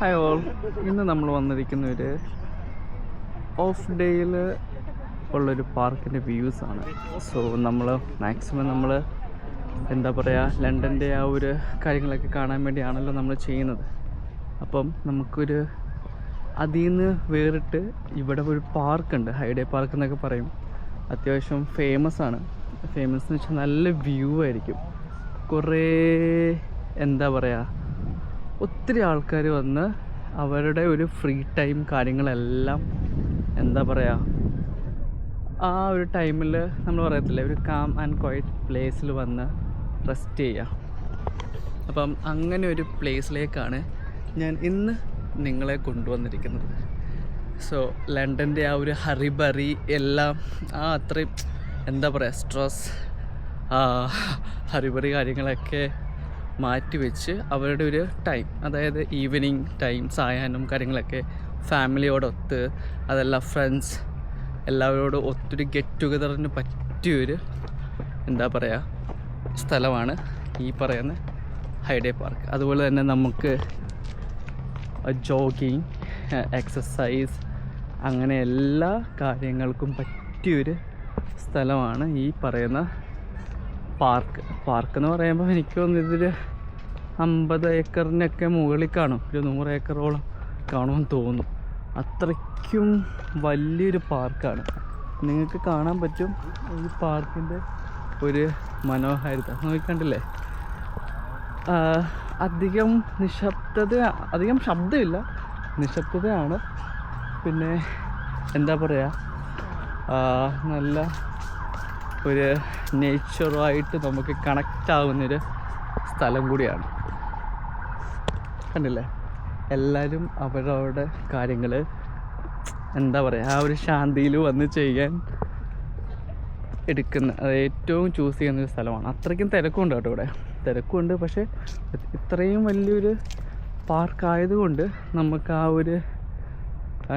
Hi all. ഇന്ന് നമ്മൾ വന്നിരിക്കുന്ന ഒരു ഓഫ് ഡേയിൽ ഉള്ളൊരു പാർക്കിൻ്റെ വ്യൂസാണ്. സോ നമ്മൾ മാക്സിമം നമ്മൾ എന്താ പറയുക, ലണ്ടൻ്റെ ആ ഒരു കാര്യങ്ങളൊക്കെ കാണാൻ വേണ്ടിയാണല്ലോ നമ്മൾ ചെയ്യുന്നത്. അപ്പം നമുക്കൊരു അതിൽ നിന്ന് വേറിട്ട് ഇവിടെ ഒരു പാർക്കുണ്ട്, ഹൈഡേ പാർക്ക് എന്നൊക്കെ പറയും. അത്യാവശ്യം ഫേമസ് ആണ്. ഫേമസ് എന്ന് വെച്ചാൽ നല്ല വ്യൂ ആയിരിക്കും. കുറേ എന്താ പറയുക, ഒത്തിരി ആൾക്കാർ വന്ന് അവരുടെ ഒരു ഫ്രീ ടൈം കാര്യങ്ങളെല്ലാം എന്താ പറയുക, ആ ഒരു ടൈമിൽ നമ്മൾ പറയത്തില്ലേ, ഒരു കാം ആൻഡ് ക്വയറ്റ് പ്ലേസിൽ വന്ന് റെസ്റ്റ് ചെയ്യുക. അപ്പം അങ്ങനെ ഒരു പ്ലേസിലേക്കാണ് ഞാൻ ഇന്ന് നിങ്ങളെ കൊണ്ടുവന്നിരിക്കുന്നത്. സോ ലണ്ടൻ്റെ ആ ഒരു ഹറിബറി എല്ലാം അത്രയും എന്താ പറയുക, സ്ട്രെസ് ഹറിബറി കാര്യങ്ങളൊക്കെ മാറ്റിവെച്ച് അവരുടെ ഒരു ടൈം, അതായത് ഈവനിങ് ടൈം സായാഹ്നം കാര്യങ്ങളൊക്കെ ഫാമിലിയോടൊത്ത്, അതെല്ലാം ഫ്രണ്ട്സ് എല്ലാവരോടും ഒത്തിരി ഗെറ്റ് ടുഗദറിന് പറ്റിയൊരു എന്താ പറയുക സ്ഥലമാണ് ഈ പറയുന്ന ഹൈഡേ പാർക്ക്. അതുപോലെ തന്നെ നമുക്ക് ജോഗിങ്, എക്സസൈസ്, അങ്ങനെ എല്ലാ കാര്യങ്ങൾക്കും പറ്റിയൊരു സ്ഥലമാണ് ഈ പറയുന്ന പാർക്ക്. എന്ന് പറയുമ്പോൾ എനിക്ക് തോന്നുന്നു ഇതൊരു 50 ഏക്കറിനൊക്കെ മുകളിൽ കാണും, ഒരു 100 ഏക്കറോളം കാണുമെന്ന് തോന്നുന്നു. അത്രയ്ക്കും വലിയൊരു പാർക്കാണ്. നിങ്ങൾക്ക് കാണാൻ പറ്റും ഈ പാർക്കിൻ്റെ ഒരു മനോഹാരിത. നോക്കിക്കണ്ടില്ലേ, അധികം ശബ്ദമില്ല, നിശബ്ദതയാണ്. പിന്നെ എന്താ പറയുക, നല്ല ഒരു നേച്ചറുമായിട്ട് നമുക്ക് കണക്റ്റ് ആവുന്നൊരു സ്ഥലം കൂടിയാണ്. കണ്ടില്ലേ, എല്ലാവരും അവരവരുടെ കാര്യങ്ങൾ എന്താ പറയുക, ആ ഒരു ശാന്തിയിൽ വന്ന് ചെയ്യാൻ എടുക്കുന്ന, അത് ഏറ്റവും ചൂസ് ചെയ്യുന്നൊരു സ്ഥലമാണ്. അത്രയ്ക്കും തിരക്കുണ്ട് കേട്ടോ, ഇവിടെ തിരക്കുണ്ട്. പക്ഷേ ഇത്രയും വലിയൊരു പാർക്കായതുകൊണ്ട് നമുക്ക് ആ ഒരു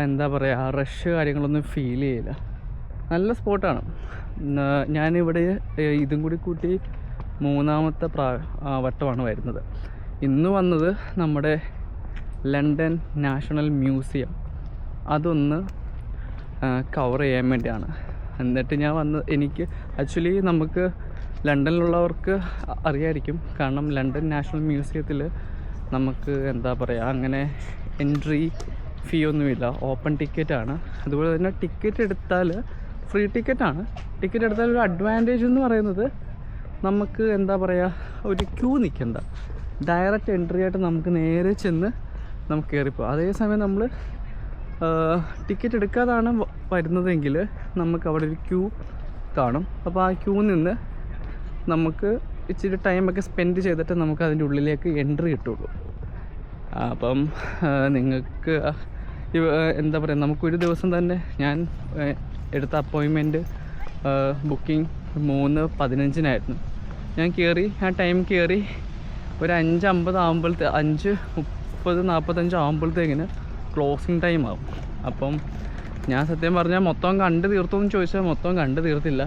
എന്താ പറയുക, ആ റഷ് കാര്യങ്ങളൊന്നും ഫീൽ ചെയ്യില്ല. നല്ല സ്പോട്ടാണ്. ഞാനിവിടെ ഇതും കൂടി കൂട്ടി 3ാമത്തെ വട്ടമാണ് വരുന്നത്. ഇന്ന് വന്നത് നമ്മുടെ ലണ്ടൻ നാഷണൽ മ്യൂസിയം, അതൊന്ന് കവർ ചെയ്യാൻ വേണ്ടിയാണ്. എന്നിട്ട് ഞാൻ എനിക്ക് ആക്ച്വലി നമുക്ക് ലണ്ടനിലുള്ളവർക്ക് അറിയായിരിക്കും, കാരണം ലണ്ടൻ നാഷണൽ മ്യൂസിയത്തിൽ നമുക്ക് എന്താ പറയുക, അങ്ങനെ എൻട്രി ഫീ ഒന്നുമില്ല, ഓപ്പൺ ടിക്കറ്റാണ്. അതുപോലെ തന്നെ ടിക്കറ്റ് എടുത്താൽ ഫ്രീ ടിക്കറ്റാണ്. ടിക്കറ്റ് എടുത്താൽ ഒരു അഡ്വാൻറ്റേജ് എന്ന് പറയുന്നത് നമുക്ക് എന്താ പറയുക, ഒരു ക്യൂ നിൽക്കണ്ട, ഡയറക്റ്റ് എൻട്രി ആയിട്ട് നമുക്ക് നേരെ ചെന്ന് നമുക്ക് കയറിപ്പോകും. അതേസമയം നമ്മൾ ടിക്കറ്റ് എടുക്കാതാണ് വരുന്നതെങ്കിൽ നമുക്ക് അവിടെ ഒരു ക്യൂ കാണും. അപ്പോൾ ആ ക്യൂ നിന്ന് നമുക്ക് ഇച്ചിരി ടൈമൊക്കെ സ്പെൻഡ് ചെയ്തിട്ട് നമുക്ക് അതിൻ്റെ ഉള്ളിലേക്ക് എൻട്രി കിട്ടുള്ളൂ. അപ്പം നിങ്ങൾക്ക് എന്താ പറയുക, നമുക്കൊരു ദിവസം തന്നെ ഞാൻ എടുത്ത അപ്പോയിൻമെൻറ്റ് ബുക്കിംഗ് 3:15 ഞാൻ കയറി. ആ ടൈം കയറി ഒരു 5:50 ആകുമ്പോഴത്തെ 5:30-45 ആകുമ്പോഴത്തേക്കിന് ക്ലോസിങ് ടൈം ആവും. അപ്പം ഞാൻ സത്യം പറഞ്ഞാൽ മൊത്തം കണ്ട് തീർത്തോന്ന് ചോദിച്ചാൽ മൊത്തം കണ്ട് തീർത്തില്ല.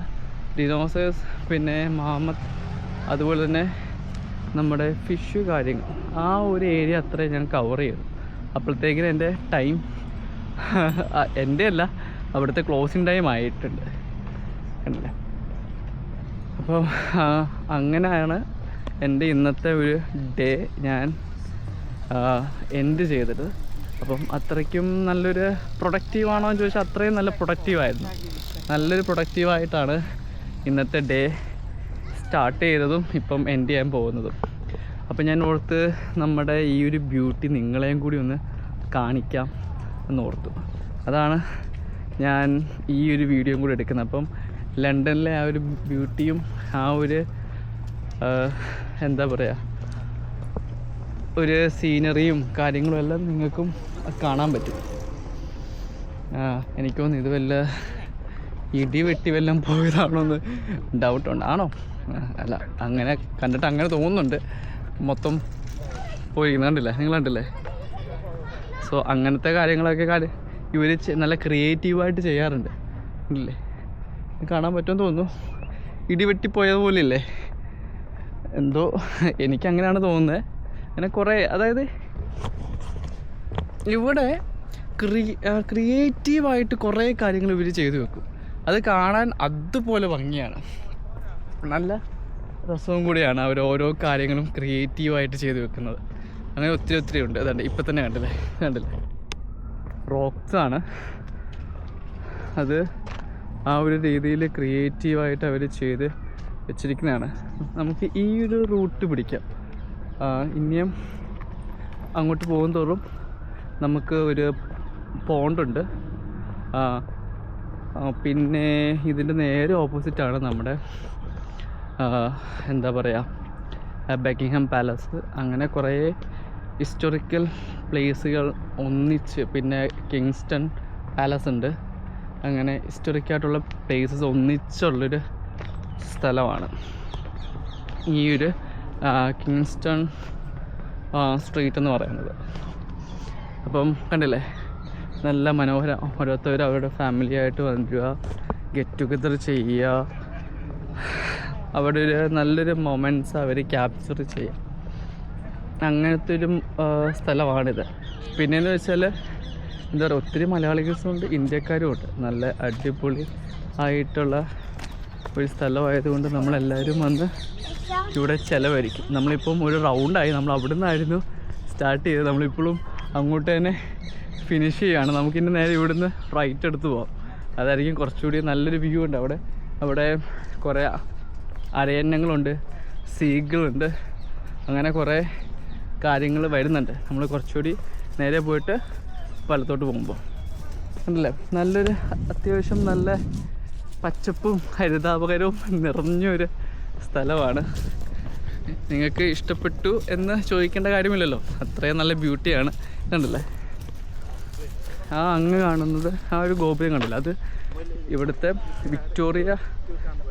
ഡിനോസേഴ്സ്, പിന്നെ മാമത്ത്, അതുപോലെ തന്നെ നമ്മുടെ ഫിഷ് കാര്യങ്ങൾ, ആ ഒരു ഏരിയ അത്രയും ഞാൻ കവർ ചെയ്തു. അപ്പോഴത്തേക്കിനും എൻ്റെ ടൈം എൻ്റെ അല്ല, അവിടുത്തെ ക്ലോസിങ് ടൈം ആയിട്ടുണ്ട്. കണ്ടില്ലേ, അപ്പോൾ അങ്ങനെയാണ് എൻ്റെ ഇന്നത്തെ ഒരു ഡേ ഞാൻ എൻഡ് ചെയ്തത്. അപ്പം അത്രയ്ക്കും നല്ലൊരു പ്രൊഡക്റ്റീവാണോ എന്ന് ചോദിച്ചാൽ അത്രയും നല്ല പ്രൊഡക്റ്റീവായിരുന്നു. നല്ലൊരു പ്രൊഡക്റ്റീവായിട്ടാണ് ഇന്നത്തെ ഡേ സ്റ്റാർട്ട് ചെയ്തതും ഇപ്പം എൻഡ് ചെയ്യാൻ പോകുന്നതും. അപ്പം ഞാൻ ഓർത്ത് നമ്മുടെ ഈ ഒരു ബ്യൂട്ടി നിങ്ങളെയും കൂടി ഒന്ന് കാണിക്കാം എന്നോർത്തു. അതാണ് ഞാൻ ഈ ഒരു വീഡിയോയും കൂടി എടുക്കുന്നത്. അപ്പം ലണ്ടനിലെ ആ ഒരു ബ്യൂട്ടിയും ആ ഒരു എന്താ പറയുക, ഒരു സീനറിയും കാര്യങ്ങളും എല്ലാം നിങ്ങൾക്കും കാണാൻ പറ്റും. എനിക്ക് തോന്നുന്നു ഇത് വല്ല ഇടി വെട്ടി വല്ലതും പോയതാണോ എന്ന് ഡൗട്ടുണ്ട്. ആണോ? അല്ല, അങ്ങനെ കണ്ടിട്ട് അങ്ങനെ തോന്നുന്നുണ്ട്. മൊത്തം പോയിരിക്കുന്നത് കണ്ടില്ലേ, നിങ്ങൾ കണ്ടില്ലേ? സോ അങ്ങനത്തെ കാര്യങ്ങളൊക്കെ ഇവർ നല്ല ക്രിയേറ്റീവായിട്ട് ചെയ്യാറുണ്ട്, ഇല്ലേ? കാണാൻ പറ്റുമെന്ന് തോന്നുന്നു. ഇടിവെട്ടിപ്പോയതുപോലെ ഇല്ലേ, എന്തോ എനിക്കങ്ങനെയാണ് തോന്നുന്നത്. അങ്ങനെ കുറേ, അതായത് ഇവിടെ ക്രിയേറ്റീവായിട്ട് കുറേ കാര്യങ്ങൾ ഇവർ ചെയ്തു വെക്കും. അത് കാണാൻ അതുപോലെ ഭംഗിയാണ്, നല്ല രസവും കൂടിയാണ് അവർ ഓരോ കാര്യങ്ങളും ക്രിയേറ്റീവായിട്ട് ചെയ്തു വെക്കുന്നത്. അങ്ങനെ ഒത്തിരി ഉണ്ട്. അതുകൊണ്ട് ഇപ്പം തന്നെ കണ്ടില്ലേ റോക്സാണ് അത്. ആ ഒരു രീതിയിൽ ക്രിയേറ്റീവായിട്ട് അവർ ചെയ്ത് വെച്ചിരിക്കുന്നതാണ്. നമുക്ക് ഈ ഒരു റൂട്ട് പിടിക്കാം. ഇനിയും അങ്ങോട്ട് പോകും തോറും നമുക്ക് ഒരു പോണ്ടുണ്ട്. പിന്നെ ഇതിൻ്റെ നേരെ ഓപ്പോസിറ്റാണ് നമ്മുടെ എന്താ പറയുക ബക്കിംഗ്ഹാം പാലസ്. അങ്ങനെ കുറേ ഹിസ്റ്റോറിക്കൽ പ്ലേസുകൾ ഒന്നിച്ച്, പിന്നെ കിങ്സ്റ്റൺ പാലസ് ഉണ്ട്. അങ്ങനെ ഹിസ്റ്റോറിക്കായിട്ടുള്ള പ്ലേസസ് ഒന്നിച്ചുള്ളൊരു സ്ഥലമാണ് ഈ ഒരു കിങ്സ്റ്റൺ സ്ട്രീറ്റ് എന്ന് പറയുന്നത്. അപ്പം കണ്ടില്ലേ, നല്ല മനോഹരം. ഓരോരുത്തർ അവരുടെ ഫാമിലിയായിട്ട് വരിക, ഗെറ്റ് ടുഗദർ ചെയ്യുക, അവിടെ ഒരു നല്ലൊരു മൊമെൻറ്റ്സ് അവർ ക്യാപ്ചർ ചെയ്യുക. അങ്ങനത്തെ ഒരു സ്ഥലമാണിത്. പിന്നെയെന്ന് വെച്ചാൽ എന്താ പറയുക, ഒത്തിരി മലയാളികളും ഉണ്ട്, ഇന്ത്യക്കാരും ഉണ്ട്. നല്ല അടിപൊളി ആയിട്ടുള്ള ഒരു സ്ഥലമായതുകൊണ്ട് നമ്മളെല്ലാവരും വന്ന് ഇവിടെ ചിലവഴിക്കും. നമ്മളിപ്പം ഒരു റൗണ്ടായി, നമ്മൾ അവിടെ നിന്നായിരുന്നു സ്റ്റാർട്ട് ചെയ്തത്, നമ്മളിപ്പോഴും അങ്ങോട്ട് തന്നെ ഫിനിഷ് ചെയ്യുകയാണ്. നമുക്കിന്ന് നേരെ ഇവിടുന്ന് റൈറ്റ് എടുത്ത് പോകാം. അതായിരിക്കും കുറച്ചുകൂടി നല്ലൊരു വ്യൂ ഉണ്ട്. അവിടെ കുറേ അരയന്നങ്ങളുണ്ട്, സീകളുണ്ട്, അങ്ങനെ കുറേ കാര്യങ്ങൾ വരുന്നുണ്ട്. നമ്മൾ കുറച്ചുകൂടി നേരെ പോയിട്ട് വലത്തോട്ട് പോകുമ്പോൾ ഉണ്ടല്ലേ, നല്ലൊരു അത്യാവശ്യം നല്ല പച്ചപ്പും ഹരിതാപകരവും നിറഞ്ഞൊരു സ്ഥലമാണ്. നിങ്ങൾക്ക് ഇഷ്ടപ്പെട്ടു എന്ന് ചോദിക്കേണ്ട കാര്യമില്ലല്ലോ, അത്രയും നല്ല ബ്യൂട്ടിയാണ്. കണ്ടല്ലേ, അങ്ങ് കാണുന്നത് ആ ഒരു ഗോപുരം കണ്ടില്ല, അത് ഇവിടുത്തെ വിക്ടോറിയ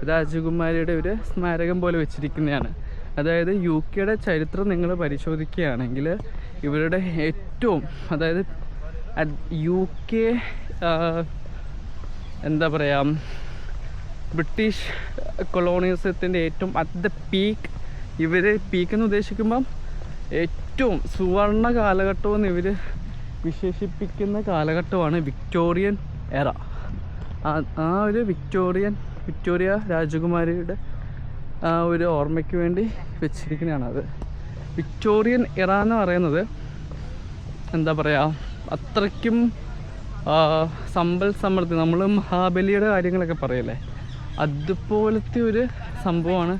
രാജകുമാരിയുടെ ഒരു സ്മാരകം പോലെ വെച്ചിരിക്കുന്നതാണ്. അതായത് UK ചരിത്രം നിങ്ങൾ പരിശോധിക്കുകയാണെങ്കിൽ ഇവരുടെ ഏറ്റവും, അതായത് UK എന്താ പറയുക, ബ്രിട്ടീഷ് കൊളോണിയലിസത്തിൻ്റെ ഏറ്റവും അറ്റ് ദ പീക്ക്, ഇവർ പീക്കെന്ന് ഉദ്ദേശിക്കുമ്പം ഏറ്റവും സുവർണ കാലഘട്ടമെന്ന് ഇവർ വിശേഷിപ്പിക്കുന്ന കാലഘട്ടമാണ് വിക്ടോറിയൻ എറ. ആ ഒരു വിക്ടോറിയ രാജകുമാരിയുടെ ആ ഒരു ഓർമ്മയ്ക്ക് വേണ്ടി വെച്ചിരിക്കുന്നതാണ് അത്. വിക്ടോറിയൻ എറ എന്ന് പറയുന്നത് എന്താ പറയുക, അത്രയ്ക്കും സമ്പൽ സമൃദ്ധി, നമ്മൾ മഹാബലിയുടെ കാര്യങ്ങളൊക്കെ പറയല്ലേ, അതുപോലത്തെ ഒരു സംഭവമാണ്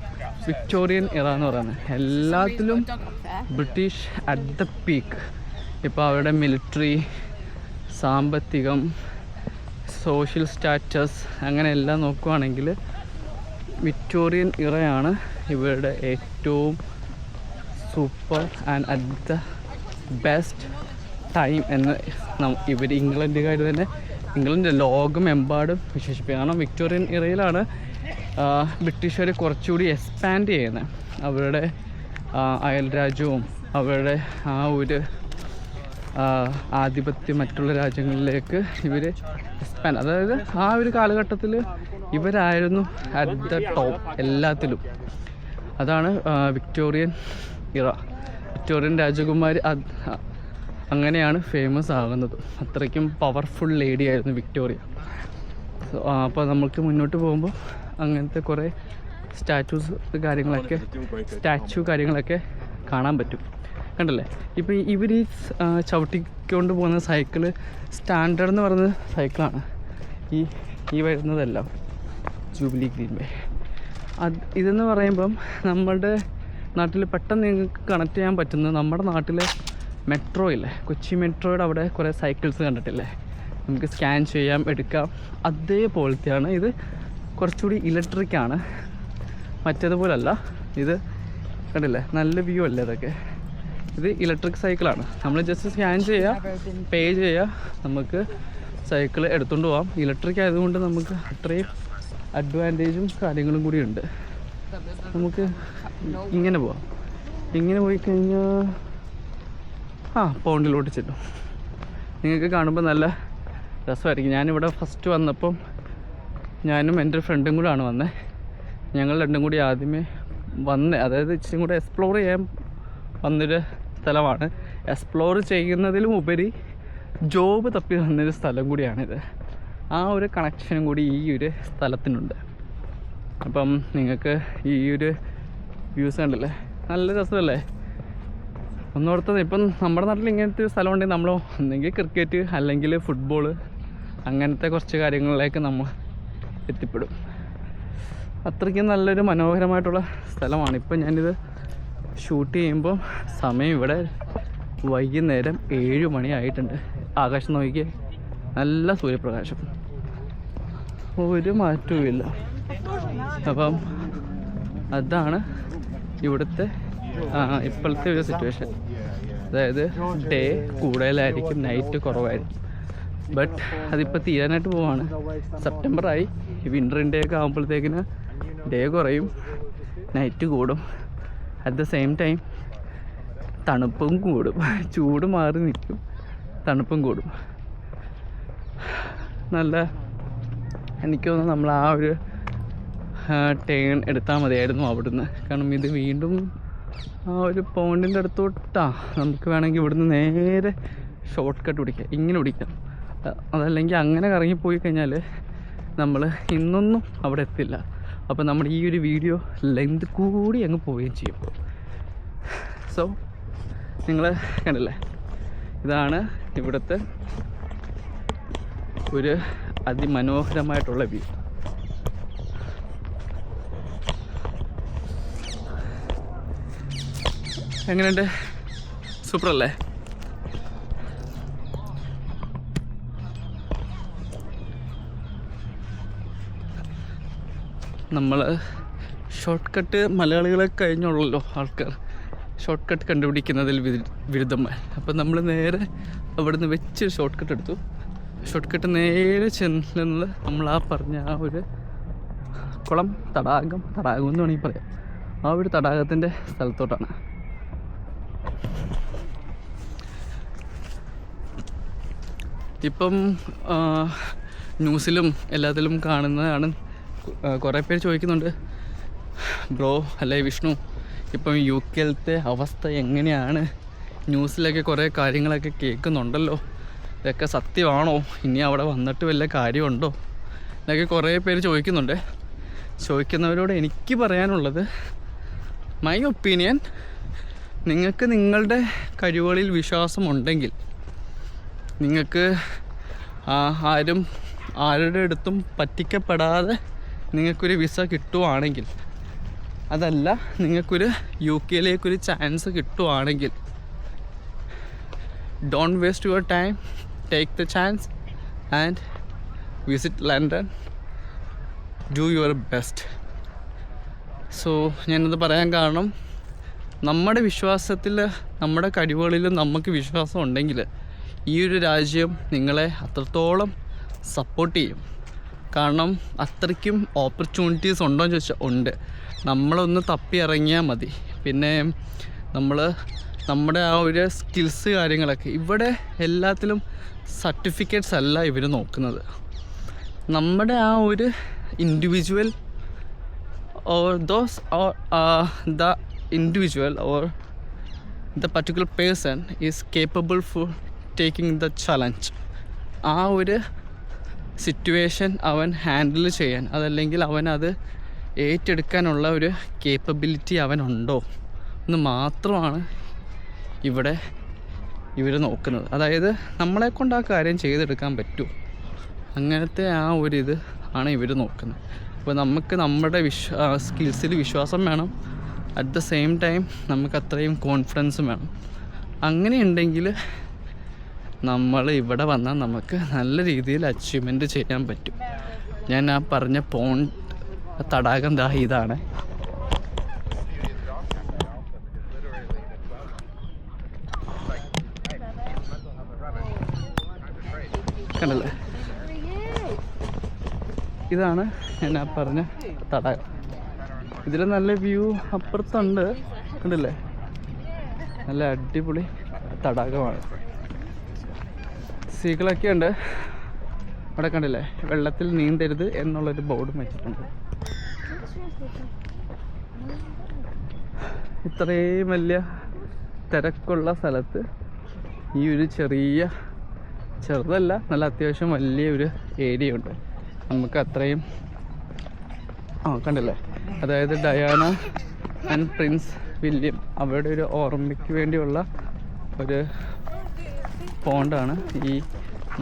വിക്ടോറിയൻ എറ എന്ന് പറയുന്നത്. എല്ലാത്തിലും ബ്രിട്ടീഷ് അറ്റ് ദ പീക്ക്. ഇപ്പോൾ അവരുടെ മിലിറ്ററി, സാമ്പത്തികം, സോഷ്യൽ സ്റ്റാറ്റസ്, അങ്ങനെ എല്ലാം നോക്കുകയാണെങ്കിൽ വിക്ടോറിയൻ ഇറയാണ് ഇവരുടെ ഏറ്റവും super and at the best time എന്ന് ഇവർ ഇംഗ്ലണ്ടുകാർ തന്നെ, ഇംഗ്ലണ്ട് ലോകമെമ്പാടും വിശേഷിപ്പിക്കുക. കാരണം വിക്ടോറിയൻ ഇറയിലാണ് ബ്രിട്ടീഷുകാർ കുറച്ചുകൂടി എക്സ്പാൻഡ് ചെയ്യുന്നത്. അവരുടെ അയൽരാജ്യവും അവരുടെ ആ ഒരു ആധിപത്യം മറ്റുള്ള രാജ്യങ്ങളിലേക്ക് ഇവർ എക്സ്പാൻഡ്, അതായത് ആ ഒരു കാലഘട്ടത്തിൽ ഇവരായിരുന്നു അറ്റ് ദ ടോപ്പ് എല്ലാത്തിലും. അതാണ് വിക്ടോറിയൻ ഇറ. വിക്ടോറിയൻ രാജകുമാരി അങ്ങനെയാണ് ഫേമസ് ആകുന്നത്. അത്രയ്ക്കും പവർഫുൾ ലേഡി ആയിരുന്നു വിക്ടോറിയ. അപ്പോൾ നമുക്ക് മുന്നോട്ട് പോകുമ്പോൾ അങ്ങനത്തെ കുറേ സ്റ്റാച്ചു കാര്യങ്ങളൊക്കെ കാണാൻ പറ്റും. കണ്ടല്ലേ, ഇപ്പോൾ ഇവർ ഈ ചവിട്ടിക്കൊണ്ട് പോകുന്ന സൈക്കിള് സ്റ്റാൻഡേർഡ് എന്ന് പറയുന്ന സൈക്കിളാണ്. ഈ വരുന്നതെല്ലാം ജൂബിലി ഗ്രീൻവേ. ഇതെന്ന് പറയുമ്പം നമ്മളുടെ നാട്ടിൽ പെട്ടെന്ന് നിങ്ങൾക്ക് കണക്ട് ചെയ്യാൻ പറ്റുന്നത്, നമ്മുടെ നാട്ടിലെ മെട്രോ ഇല്ലേ, കൊച്ചി മെട്രോയുടെ അവിടെ കുറേ സൈക്കിൾസ് കണ്ടിട്ടില്ലേ, നമുക്ക് സ്കാൻ ചെയ്യാം, എടുക്കാം, അതേപോലത്തെയാണ് ഇത്. കുറച്ചുകൂടി ഇലക്ട്രിക്കാണ്, മറ്റേതുപോലല്ല. ഇത് കണ്ടില്ലേ, നല്ല വ്യൂ അല്ലേ ഇതൊക്കെ. ഇത് ഇലക്ട്രിക് സൈക്കിളാണ്. നമ്മൾ ജസ്റ്റ് സ്കാൻ ചെയ്യുക, പേ ചെയ്യുക, നമുക്ക് സൈക്കിൾ എടുത്തുകൊണ്ട് പോകാം. ഇലക്ട്രിക് ആയതുകൊണ്ട് നമുക്ക് അത്രയും അഡ്വാൻറ്റേജും കാര്യങ്ങളും കൂടി ഉണ്ട്. നമുക്ക് ഇങ്ങനെ പോവാം. ഇങ്ങനെ പോയി കഴിഞ്ഞാൽ പോണ്ടിലോട്ട് ചെല്ലും. നിങ്ങൾക്ക് കാണുമ്പോൾ നല്ല രസമായിരിക്കും. ഞാനിവിടെ ഫസ്റ്റ് വന്നപ്പം ഞാനും എൻ്റെ ഫ്രണ്ടും കൂടെയാണ് വന്നത്. ഞങ്ങൾ രണ്ടും കൂടി ആദ്യമേ അതായത് ഇച്ചിരി കൂടെ എക്സ്പ്ലോർ ചെയ്യാൻ വന്നൊരു സ്ഥലമാണ്. എക്സ്പ്ലോർ ചെയ്യുന്നതിലും ഉപരി ജോബ് തപ്പി വന്നൊരു സ്ഥലം കൂടിയാണിത്. ആ ഒരു കണക്ഷനും കൂടി ഈ ഒരു സ്ഥലത്തിനുണ്ട്. അപ്പം നിങ്ങൾക്ക് ഈ ഒരു വ്യൂസ് കണ്ടില്ലേ, നല്ല രസമല്ലേ? ഒന്നോർത്തത് ഇപ്പം നമ്മുടെ നാട്ടിൽ ഇങ്ങനത്തെ ഒരു സ്ഥലം ഉണ്ടെങ്കിൽ നമ്മൾ ഒന്നെങ്കിൽ ക്രിക്കറ്റ് അല്ലെങ്കിൽ ഫുട്ബോൾ അങ്ങനത്തെ കുറച്ച് കാര്യങ്ങളിലേക്ക് നമ്മൾ എത്തിപ്പെടും. അത്രയ്ക്കും നല്ലൊരു മനോഹരമായിട്ടുള്ള സ്ഥലമാണ്. ഇപ്പം ഞാനിത് ഷൂട്ട് ചെയ്യുമ്പോൾ സമയം ഇവിടെ വൈകുന്നേരം 7 മണി ആയിട്ടുണ്ട്. ആകാശം നോക്കിയേ, നല്ല സൂര്യപ്രകാശം, ഒരു മാറ്റവും ഇല്ല. അപ്പം അതാണ് ഇവിടുത്തെ ഇപ്പോഴത്തെ ഒരു സിറ്റുവേഷൻ. അതായത് ഡേ കൂടുതലായിരിക്കും, നൈറ്റ് കുറവായിരിക്കും. ബട്ട് അതിപ്പോൾ തീരാനായിട്ട് പോവാണ്. സെപ്റ്റംബറായി, വിൻ്ററിൻ്റെ ഒക്കെ ആകുമ്പോഴത്തേക്കിന് ഡേ കുറയും, നൈറ്റ് കൂടും. അറ്റ് ദ സെയിം ടൈം തണുപ്പും കൂടും. ചൂട് മാറി നിൽക്കും, തണുപ്പും കൂടും. നല്ല എനിക്ക് തോന്നുന്നു നമ്മൾ ആ ഒരു ടേൺ എടുത്താൽ മതിയായിരുന്നു അവിടുന്ന്. കാരണം ഇത് വീണ്ടും ആ ഒരു പോണ്ടിൻ്റെ അടുത്തോട്ടാണ്. നമുക്ക് വേണമെങ്കിൽ ഇവിടുന്ന് നേരെ ഷോർട്ട് കട്ട് പിടിക്കാം, ഇങ്ങനെ പിടിക്കാം. അതല്ലെങ്കിൽ അങ്ങനെ കറങ്ങിപ്പോയി കഴിഞ്ഞാൽ നമ്മൾ ഇന്നൊന്നും അവിടെ എത്തില്ല. അപ്പോൾ നമ്മുടെ ഈ ഒരു വീഡിയോ ലെങ്ത് കൂടി അങ്ങ് പോവുകയും ചെയ്യും. സോ നിങ്ങൾ കണ്ടില്ലേ, ഇതാണ് ഇവിടുത്തെ ഒരു അതിമനോഹരമായിട്ടുള്ള വ്യൂ. എങ്ങനെയുണ്ട്? സൂപ്പറല്ലേ? നമ്മൾ ഷോർട്ട് കട്ട് മലയാളികളെ കഴിഞ്ഞുള്ളല്ലോ ആൾക്കാർ ഷോർട്ട് കട്ട് കണ്ടുപിടിക്കുന്നതിൽ വിരുദ്ധമായി. അപ്പം നമ്മൾ നേരെ അവിടെ നിന്ന് വെച്ച് ഷോർട്ട് കട്ട് എടുത്തു. ഷോർട്ട് കട്ട് നേരെ ചെല്ലുന്നത് നമ്മൾ ആ പറഞ്ഞ ആ ഒരു കുളം, തടാകം എന്ന് വേണമെങ്കിൽ പറയാം, ആ ഒരു തടാകത്തിൻ്റെ സ്ഥലത്തോട്ടാണ്. ഇപ്പം ന്യൂസിലും എല്ലാത്തിലും കാണുന്നതാണ്. കുറേ പേര് ചോദിക്കുന്നുണ്ട്, ബ്രോ അല്ലെ വിഷ്ണു, ഇപ്പം UK അവസ്ഥ എങ്ങനെയാണ്? ന്യൂസിലൊക്കെ കുറേ കാര്യങ്ങളൊക്കെ കേൾക്കുന്നുണ്ടല്ലോ, ഇതൊക്കെ സത്യമാണോ? ഇനി അവിടെ വന്നിട്ട് വല്ല കാര്യമുണ്ടോ എന്നൊക്കെ കുറേ പേര് ചോദിക്കുന്നുണ്ട്. ചോദിക്കുന്നവരോട് എനിക്ക് പറയാനുള്ളത്, മൈ ഒപ്പീനിയൻ, നിങ്ങൾക്ക് നിങ്ങളുടെ കഴിവുകളിൽ വിശ്വാസമുണ്ടെങ്കിൽ, നിങ്ങൾക്ക് ആരുടെ അടുത്തും പറ്റിക്കപ്പെടാതെ നിങ്ങൾക്കൊരു വിസ കിട്ടുവാണെങ്കിൽ, അതല്ല നിങ്ങൾക്കൊരു UK ചാൻസ് കിട്ടുവാണെങ്കിൽ, don't waste your time, take the chance and visit London, do your best. So ഞാനത് പറയാൻ കാരണം, നമ്മുടെ വിശ്വാസത്തിൽ, നമ്മുടെ കഴിവുകളിൽ നമുക്ക് വിശ്വാസം ഉണ്ടെങ്കിൽ ഈ ഒരു രാജ്യം നിങ്ങളെ അത്രത്തോളം സപ്പോർട്ട് ചെയ്യും. കാരണം അത്രയ്ക്കും ഓപ്പർച്യൂണിറ്റീസ് ഉണ്ടോ എന്ന് ചോദിച്ചാൽ ഉണ്ട്. നമ്മളൊന്ന് തപ്പി ഇറങ്ങിയാൽ മതി. പിന്നെ നമ്മുടെ ആ ഒരു സ്കിൽസ് കാര്യങ്ങളൊക്കെ, ഇവിടെ എല്ലാത്തിലും സർട്ടിഫിക്കറ്റ്സ് അല്ല ഇവർ നോക്കുന്നത്. നമ്മുടെ ആ ഒരു individual or those or the individual or the particular person is capable for taking the challenge. ആ ഒരു സിറ്റുവേഷൻ അവൻ ഹാൻഡിൽ ചെയ്യാൻ, അതല്ലെങ്കിൽ അവനത് ഏറ്റെടുക്കാനുള്ള ഒരു കേപ്പബിലിറ്റി അവനുണ്ടോ എന്ന് മാത്രമാണ് ഇവിടെ ഇവർ നോക്കുന്നത്. അതായത് നമ്മളെ കൊണ്ട് ആ കാര്യം ചെയ്തെടുക്കാൻ പറ്റുമോ, അങ്ങനത്തെ ആ ഒരിത് ആണ് ഇവർ നോക്കുന്നത്. അപ്പോൾ നമുക്ക് നമ്മുടെ സ്കിൽസിൽ വിശ്വാസം വേണം, അറ്റ് ദ സെയിം ടൈം നമുക്ക് അത്രയും കോൺഫിഡൻസും വേണം. അങ്ങനെയുണ്ടെങ്കിൽ നമ്മൾ ഇവിടെ വന്നാൽ നമുക്ക് നല്ല രീതിയിൽ അച്ചീവ്മെൻറ്റ് ചെയ്യാൻ പറ്റും. ഞാൻ ആ പറഞ്ഞ തടാകം ദാ ഇതാണ്. കണ്ടല്ലേ, ഇതാണ് ഞാൻ ആ പറഞ്ഞ തടാകം. ഇതിൽ നല്ല വ്യൂ അപ്പുറത്തുണ്ട്, കണ്ടില്ലേ, നല്ല അടിപൊളി തടാകമാണ്. സീകളൊക്കെ ഉണ്ട് അവിടെ, കണ്ടില്ലേ, വെള്ളത്തിൽ നീന്തരുത് എന്നുള്ളൊരു ബോർഡും വെച്ചിട്ടുണ്ട്. ഇത്രയും വലിയ തിരക്കുള്ള സ്ഥലത്ത് ഈ ഒരു ചെറിയ ചെറുതല്ല, നല്ല അത്യാവശ്യം വലിയൊരു ഏരിയ ഉണ്ട്. നമുക്ക് അത്രയും കണ്ടില്ലേ, അതായത് ഡയാന ആൻഡ് പ്രിൻസ് വില്യം അവരുടെ ഒരു ഓർമ്മയ്ക്ക് വേണ്ടിയുള്ള ഒരു പോണ്ടാണ് ഈ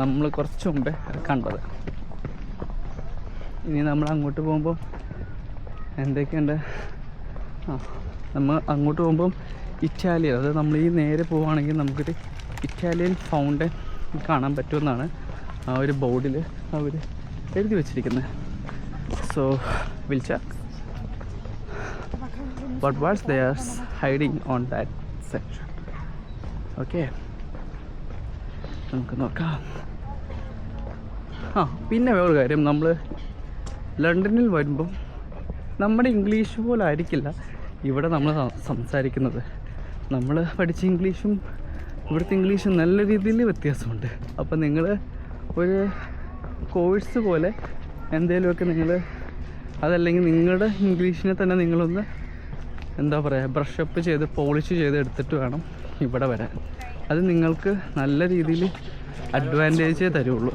നമ്മൾ കുറച്ച് മുമ്പേ കണ്ടത്. ഇനി നമ്മൾ അങ്ങോട്ട് പോകുമ്പം എന്തൊക്കെയുണ്ട്, നമ്മൾ അങ്ങോട്ട് പോകുമ്പം ഇറ്റാലിയൻ, അതായത് നമ്മൾ ഈ നേരെ പോവുകയാണെങ്കിൽ നമുക്കൊരു ഇറ്റാലിയൻ ഫൗണ്ടൻ കാണാൻ പറ്റുമെന്നാണ് ആ ഒരു ബോർഡിൽ അവർ എഴുതി വച്ചിരിക്കുന്നത്. So will check what was they are hiding on that section. Okay, നമുക്ക് നോക്കാം. പിന്നെ വേറൊരു കാര്യം, നമ്മൾ ലണ്ടനിൽ വരുമ്പം നമ്മുടെ ഇംഗ്ലീഷ് പോലെ ആയിരിക്കില്ല ഇവിടെ നമ്മൾ സംസാരിക്കുന്നത്. നമ്മൾ പഠിച്ച ഇംഗ്ലീഷും ഇവിടുത്തെ ഇംഗ്ലീഷും നല്ല രീതിയിൽ വ്യത്യാസമുണ്ട്. അപ്പം നിങ്ങൾ ഒരു കോഴ്സ് പോലെ എന്തെങ്കിലുമൊക്കെ നിങ്ങൾ, അതല്ലെങ്കിൽ നിങ്ങളുടെ ഇംഗ്ലീഷിനെ തന്നെ നിങ്ങളൊന്ന് എന്താ പറയുക, ബ്രഷപ്പ് ചെയ്ത് പോളിഷ് ചെയ്ത് എടുത്തിട്ട് വേണം ഇവിടെ വരാൻ. അത് നിങ്ങൾക്ക് നല്ല രീതിയിൽ അഡ്വാൻറ്റേജേ തരുള്ളൂ.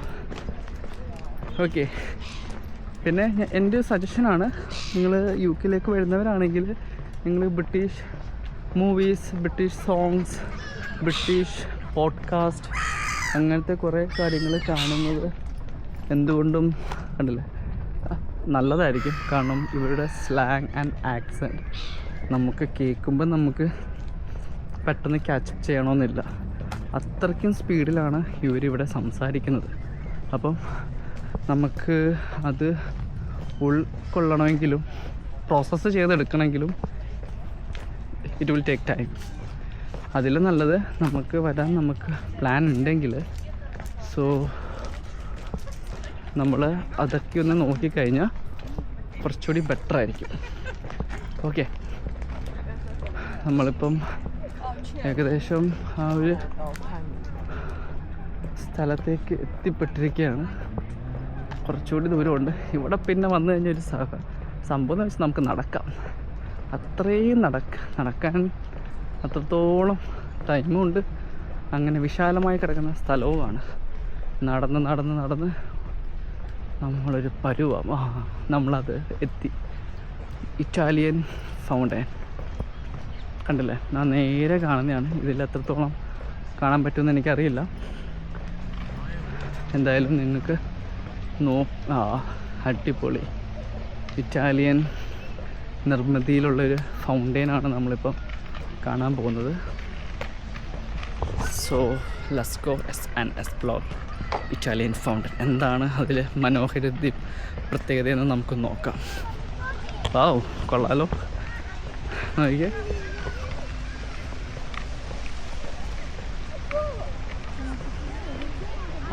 ഓക്കെ, പിന്നെ എൻ്റെ സജഷനാണ്, നിങ്ങൾ യു കെയിലേക്ക് വരുന്നവരാണെങ്കിൽ നിങ്ങൾ British movies, British songs, British podcast, അങ്ങനത്തെ കുറേ കാര്യങ്ങൾ കാണുന്നത് എന്തുകൊണ്ടും കണ്ടില്ലേ നല്ലതായിരിക്കും. കാരണം ഇവരുടെ സ്ലാങ് ആൻഡ് ആക്സെൻറ്റ് നമുക്ക് കേൾക്കുമ്പോൾ നമുക്ക് പെട്ടെന്ന് ക്യാച്ചപ്പ് ചെയ്യണമെന്നില്ല, അത്രയ്ക്കും സ്പീഡിലാണ് ഇവരിവിടെ സംസാരിക്കുന്നത്. അപ്പം നമുക്ക് അത് ഉൾക്കൊള്ളണമെങ്കിലും പ്രോസസ്സ് ചെയ്തെടുക്കണമെങ്കിലും ഇറ്റ് വിൽ ടേക്ക് ടൈം. അതിൽ നല്ലത് നമുക്ക് വരാൻ നമുക്ക് പ്ലാൻ ഉണ്ടെങ്കിൽ സോ നമ്മൾ അതൊക്കെ ഒന്ന് നോക്കിക്കഴിഞ്ഞാൽ കുറച്ചുകൂടി ബെറ്റർ ആയിരിക്കും. ഓക്കെ, നമ്മളിപ്പം ഏകദേശം ആ ഒരു സ്ഥലത്തേക്ക് എത്തിപ്പെട്ടിരിക്കുകയാണ്. കുറച്ചുകൂടി ദൂരമുണ്ട്. ഇവിടെ പിന്നെ വന്നു കഴിഞ്ഞാൽ ഒരു സംഭവം എന്ന് വെച്ചാൽ നമുക്ക് നടക്കാം, അത്രയും നടക്കാൻ അത്രത്തോളം ടൈമുണ്ട്. അങ്ങനെ വിശാലമായി കിടക്കുന്ന സ്ഥലവുമാണ്. നടന്ന് നമ്മളൊരു പരുവം നമ്മളത് എത്തി. ഇറ്റാലിയൻ ഫൗണ്ടൻ കണ്ടില്ലേ, ഞാൻ നേരെ കാണുന്നതാണ്. ഇതിൽ എത്രത്തോളം കാണാൻ പറ്റുമെന്ന് എനിക്കറിയില്ല. എന്തായാലും നിങ്ങൾക്ക് അടിപൊളി ഇറ്റാലിയൻ നിർമ്മിതിയിലുള്ളൊരു ഫൗണ്ടൈനാണ് നമ്മളിപ്പം കാണാൻ പോകുന്നത്. So let's go and explore Italian fountain. എന്താണ് അതിൽ മനോഹരതയും പ്രത്യേകതയെന്ന് നമുക്ക് നോക്കാം. വാവ്, കൊള്ളാലോ. നോക്കിയേ,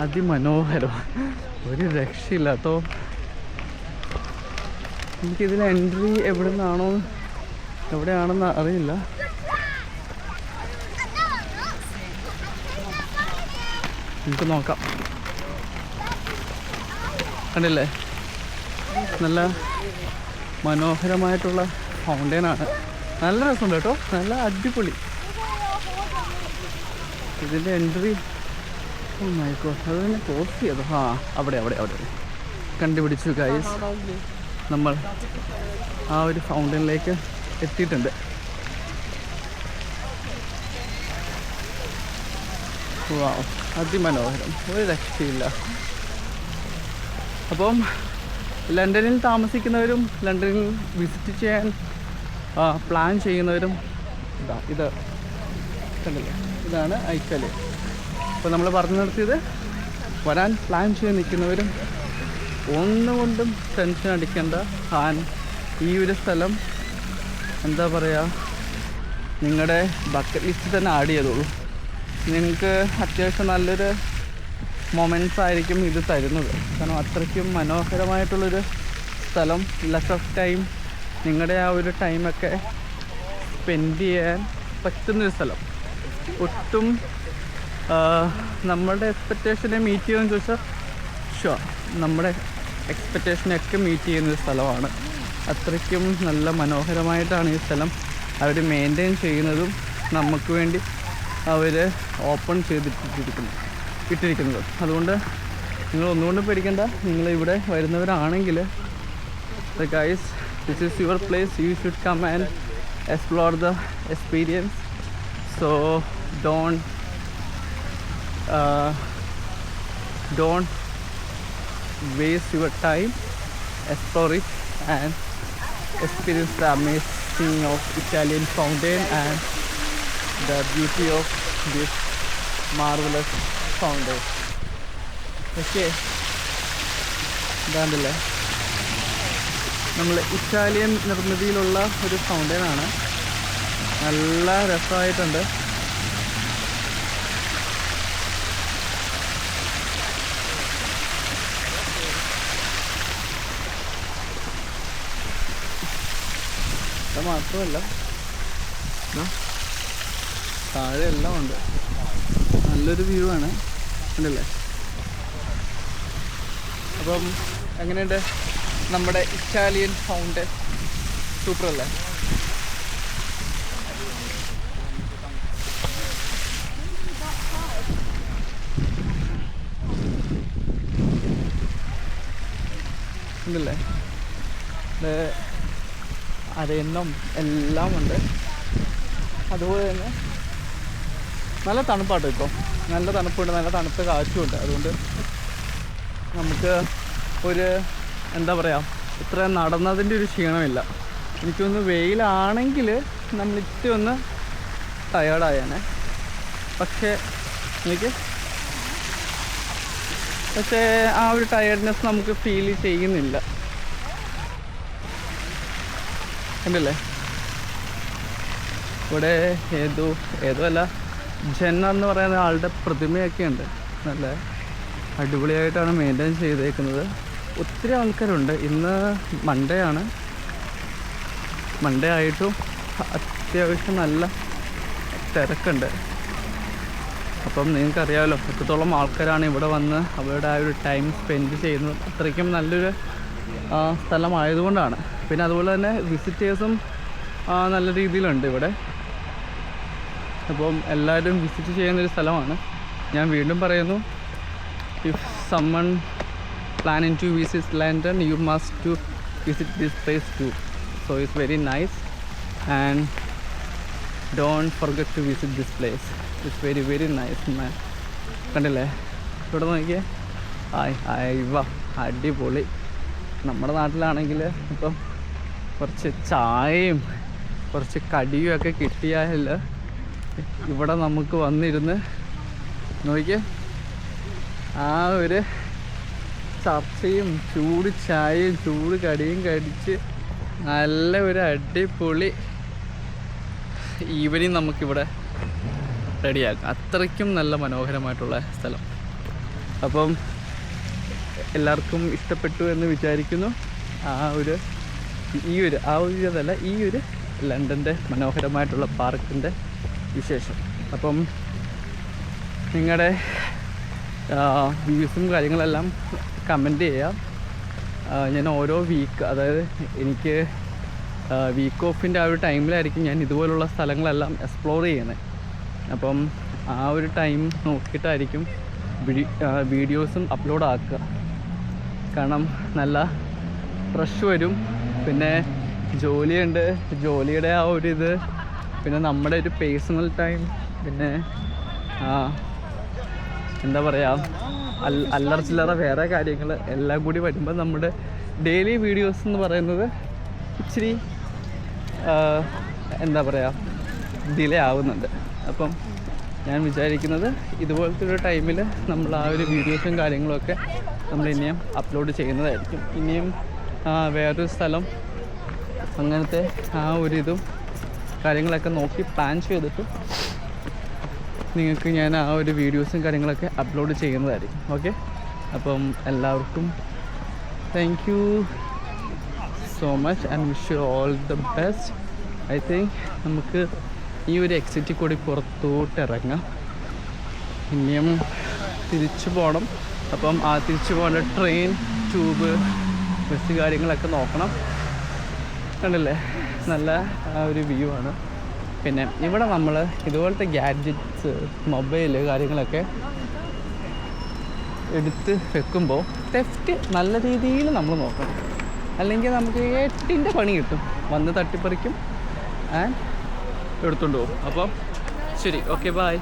അതിമനോഹരം, ഒരു രക്ഷയില്ല കേട്ടോ. എനിക്കിതിൽ എൻട്രി എവിടെയാണെന്ന് അറിയില്ല. നമുക്ക് നോക്കാം. കണ്ടില്ലേ, നല്ല മനോഹരമായിട്ടുള്ള ഫൗണ്ടൈനാണ്. നല്ല രസമുണ്ട് കേട്ടോ, നല്ല അടിപൊളി. ഇതിൻ്റെ എൻട്രി അത് തന്നെ ക്ലോസ് ചെയ്തു. അവിടെ കണ്ടുപിടിച്ചു ഗൈസ്. നമ്മൾ ആ ഒരു ഫൗണ്ടനിലേക്ക് എത്തിയിട്ടുണ്ട്. വാവ്, അതിമനോഹരം, ഒരു രക്ഷയില്ല. അപ്പം ലണ്ടനിൽ താമസിക്കുന്നവരും ലണ്ടനിൽ വിസിറ്റ് ചെയ്യാൻ പ്ലാൻ ചെയ്യുന്നവരും ഇത് കണ്ടില്ലേ, ഇതാണ് ഐക്കല്. അപ്പോൾ നമ്മൾ പറഞ്ഞു നിർത്തിയത്, വരാൻ പ്ലാൻ ചെയ്ത് നിൽക്കുന്നവരും ഒന്നുകൊണ്ടും ടെൻഷൻ അടിക്കേണ്ട. ഈ ഒരു സ്ഥലം എന്താ പറയുക, നിങ്ങളുടെ ബക്കറ്റ് ലിസ്റ്റ് തന്നെ ആഡ് ചെയ്തോളൂ. നിങ്ങൾക്ക് അത്യാവശ്യം നല്ലൊരു മൊമെൻറ്റ്സ് ആയിരിക്കും ഇത് തരുന്നത്. കാരണം അത്രയ്ക്കും മനോഹരമായിട്ടുള്ളൊരു സ്ഥലം, ലെസ് ഓഫ് ടൈം, നിങ്ങളുടെ ആ ഒരു ടൈമൊക്കെ സ്പെൻഡ് ചെയ്യാൻ പറ്റുന്നൊരു സ്ഥലം. ഒട്ടും നമ്മളുടെ എക്സ്പെക്റ്റേഷനെ മീറ്റ് ചെയ്യുമെന്ന് ചോദിച്ചാൽ ഷുവർ നമ്മുടെ എക്സ്പെക്റ്റേഷനൊക്കെ മീറ്റ് ചെയ്യുന്നൊരു സ്ഥലമാണ്. അത്രയ്ക്കും നല്ല മനോഹരമായിട്ടാണ് ഈ സ്ഥലം അവർ മെയിൻറ്റെയിൻ ചെയ്യുന്നതും നമുക്ക് വേണ്ടി അവർ ഓപ്പൺ ചെയ്തിട്ടിരിക്കുന്നത്. ഇട്ടിരിക്കുന്നത്. അതുകൊണ്ട് നിങ്ങൾ ഒന്നുകൊണ്ടും പേടിക്കേണ്ട. നിങ്ങൾ ഇവിടെ വരുന്നവരാണെങ്കിൽ guys, this is your place. You should come and explore the experience. So don't waste your time. Explore it and experience the amazing of Italian fountain and the beauty of this marvelous fountain. Okay, ഇതാണ്ടല്ലേ നമ്മൾ Italian നിർമ്മിതിയിലുള്ള ഒരു ഫൗണ്ടൈനാണ്. നല്ല രസമായിട്ടുണ്ട്. അത് മാത്രമല്ല താഴെ എല്ലാം ഉണ്ട്. നല്ലൊരു view ആണ് ഉണ്ടല്ലേ. അപ്പം എങ്ങനെയുണ്ട് നമ്മുടെ ഇറ്റാലിയൻ ഫൗണ്ടൻ? സൂപ്പർ അല്ലേ? ഉണ്ടല്ലേ. അരയന്നം എല്ലാം ഉണ്ട്. അതുപോലെ തന്നെ നല്ല തണുപ്പാട്ടോ ഇപ്പോൾ. നല്ല തണുപ്പുണ്ട്, നല്ല തണുത്ത കാറ്റുമുണ്ട്. അതുകൊണ്ട് നമുക്ക് ഒരു എന്താ പറയുക, ഇത്ര നടന്നതിൻ്റെ ഒരു ക്ഷീണമില്ല. എനിക്കൊന്ന് വെയിലാണെങ്കിൽ നമ്മളിത്തി ഒന്ന് ടയേർഡായേനെ. പക്ഷേ ആ ഒരു ടയേർഡ്നെസ് നമുക്ക് ഫീൽ ചെയ്യുന്നില്ല. ഉണ്ടല്ലേ. ഇവിടെ ഏതോ അല്ല, ജെന്ന എന്ന് പറയുന്ന ആളുടെ പ്രതിമയൊക്കെ ഉണ്ട്. നല്ല അടിപൊളിയായിട്ടാണ് മെയിൻറ്റെയിൻ ചെയ്തേക്കുന്നത്. ഒത്തിരി ആൾക്കാരുണ്ട്. ഇന്ന് മൺഡേ ആണ്. മൺഡേ ആയിട്ടും അത്യാവശ്യം നല്ല തിരക്കുണ്ട്. അപ്പം നിങ്ങൾക്കറിയാമല്ലോ എത്രത്തോളം ആൾക്കാരാണ് ഇവിടെ വന്ന് അവരുടെ ആ ഒരു ടൈം സ്പെൻഡ് ചെയ്യുന്നത്. അത്രയ്ക്കും നല്ലൊരു സ്ഥലമായതുകൊണ്ടാണ്. പിന്നെ അതുപോലെ തന്നെ വിസിറ്റേഴ്സും നല്ല രീതിയിലുണ്ട് ഇവിടെ. അപ്പം എല്ലാവരും വിസിറ്റ് ചെയ്യുന്നൊരു സ്ഥലമാണ്. ഞാൻ വീണ്ടും പറയുന്നു, if someone planning to visit London, you must to visit this place too. So it's very nice and don't forget to visit this place. It's very very nice man. കണ്ടില്ലേ ഇവിടെ നോക്കിയേ. വാ അടിപൊളി. നമ്മുടെ നാട്ടിലാണെങ്കിൽ ഇപ്പം കുറച്ച് ചായയും കുറച്ച് കടിയും ഒക്കെ കിട്ടിയാൽ ഇവിടെ നമുക്ക് വന്നിരുന്ന് നോക്കിയേ ആ ഒരു ചർച്ചയും ചൂട് ചായയും ചൂട് കടിയും കടിച്ച് നല്ല ഒരു അടിപൊളി ഈവനിങ് നമുക്കിവിടെ റെഡിയാക്കാം. അത്രയ്ക്കും നല്ല മനോഹരമായിട്ടുള്ള സ്ഥലം. അപ്പം എല്ലാവർക്കും ഇഷ്ടപ്പെട്ടു എന്ന് വിചാരിക്കുന്നു. ഈ ഒരു ലണ്ടൻ്റെ മനോഹരമായിട്ടുള്ള പാർക്കിൻ്റെ വിശേഷം. അപ്പം നിങ്ങളുടെ വ്യൂസും കാര്യങ്ങളെല്ലാം കമൻറ്റ് ചെയ്യാം. ഞാൻ ഓരോ വീക്ക്, അതായത് എനിക്ക് വീക്ക് ഓഫിൻ്റെ ആ ഒരു ടൈമിലായിരിക്കും ഞാൻ ഇതുപോലുള്ള സ്ഥലങ്ങളെല്ലാം എക്സ്പ്ലോർ ചെയ്യുന്നത്. അപ്പം ആ ഒരു ടൈം നോക്കിയിട്ടായിരിക്കും വീഡിയോസും അപ്ലോഡ് ആക്കുക. കാരണം നല്ല റഷ് വരും. പിന്നെ ജോലിയുണ്ട്, ജോലിയുടെ ആ ഒരു ഇത്, പിന്നെ നമ്മുടെ ഒരു പേഴ്സണൽ ടൈം, പിന്നെ എന്താ പറയുക അല്ലറ ചില്ലറ വേറെ കാര്യങ്ങൾ എല്ലാം കൂടി വരുമ്പോൾ നമ്മുടെ ഡെയിലി വീഡിയോസ് എന്ന് പറയുന്നത് ഇച്ചിരി എന്താ പറയുക ഡിലേ ആവുന്നുണ്ട്. അപ്പം ഞാൻ വിചാരിക്കുന്നത് ഇതുപോലത്തെ ഒരു ടൈമിൽ നമ്മൾ ആ ഒരു വീഡിയോസും കാര്യങ്ങളൊക്കെ നമ്മൾ ഇനിയും അപ്ലോഡ് ചെയ്യുന്നതായിരിക്കും. ഇനിയും വേറൊരു സ്ഥലം അങ്ങനത്തെ ആ ഒരു ഇതും കാര്യങ്ങളൊക്കെ നോക്കി പ്ലാൻ ചെയ്തിട്ട് നിങ്ങൾക്ക് ഞാൻ ആ ഒരു വീഡിയോസും കാര്യങ്ങളൊക്കെ അപ്ലോഡ് ചെയ്യുന്നതായിരിക്കും. ഓക്കെ, അപ്പം എല്ലാവർക്കും thank you so much and wish you all the best. I think നമുക്ക് ഈ ഒരു എക്സിറ്റിൽ കൂടി പുറത്തോട്ട് ഇറങ്ങാം. ഇനിയും തിരിച്ചു പോകണം. അപ്പം ആ തിരിച്ചു പോകേണ്ട ട്രെയിൻ, ട്യൂബ്, ബസ് കാര്യങ്ങളൊക്കെ നോക്കണം. കണ്ടില്ലേ നല്ല ആ ഒരു വ്യൂ ആണ്. പിന്നെ ഇവിടെ നമ്മൾ ഇതുപോലത്തെ ഗാഡ്ജറ്റ്സ്, മൊബൈൽ കാര്യങ്ങളൊക്കെ എടുത്ത് വെക്കുമ്പോൾ തെഫ്റ്റ് നല്ല രീതിയിൽ നമ്മൾ നോക്കണം. അല്ലെങ്കിൽ നമുക്ക് 8ൻ്റെ പണി കിട്ടും. വന്ന് തട്ടിപ്പറിക്കും ആൻഡ് എടുത്തുകൊണ്ട് പോകും. അപ്പം ശരി, ഓക്കെ, ബൈ.